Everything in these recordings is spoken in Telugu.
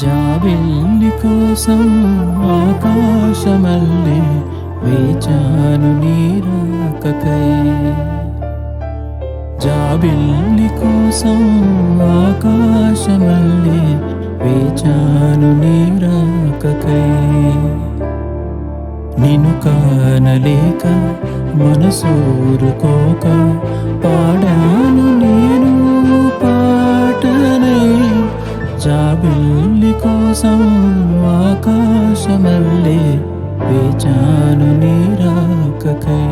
జాబిల్లి కోసం ఆకాశమల్లె వేచాను నీ రాకకై. జాబిల్లి కోసం ఆకాశమల్లె వేచాను నీ రాకకై. నిన్ను కానలేక మనసూరుకోక పాడాను నేను పాటనై. జాబిల్లి కోసం ఆకాశమల్లె వేచాను నీ రాకకై.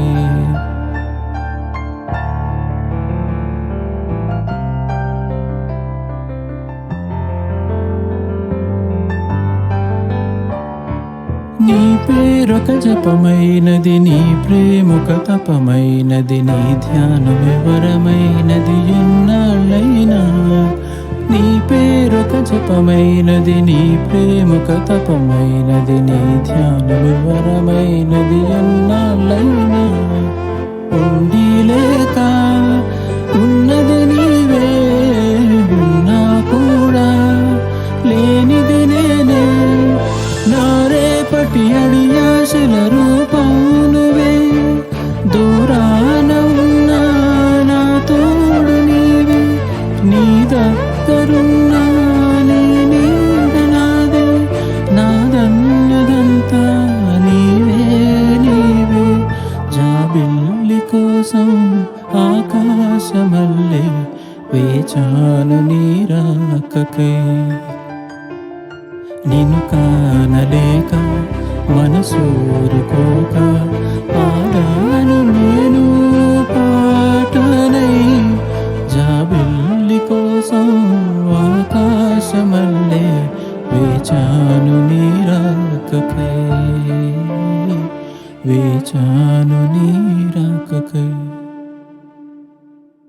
నీ పేరొక జపమైనది, నీ ప్రేమొక తపమైనది, నీ ధ్యానం వివరమైనది ఎన్నాళ్ళైనా. నీ పేరొక జపమైనది, నీ ప్రేమొక తపమైనది, నీ ధ్యానం వివరమైనది ఎన్నాళ్ళైనా. ఉండి లేక ఉన్నది నీవే, ఉన్నా కూడా లేనిది నేనే. నా రేపటి అడి ఆశల రూపం నువ్వే, దూరాన ఉన్నా నా తోడు నీవే. నీ దగ్గరున్నా నీ నీడ నాదే, నాదన్నదంతా నీవే నీవే. జాబిల్లి కోసం ఆకాశమల్లె వేచాను నీ రాకకై. నిన్ను కానలేక మనసూరుకోక పాడాను నేను పాటనై. జాబిల్లి కోసం ఆకాశమల్లె వేచాను నీ రాకకై. వేచాను నీ రాకకై.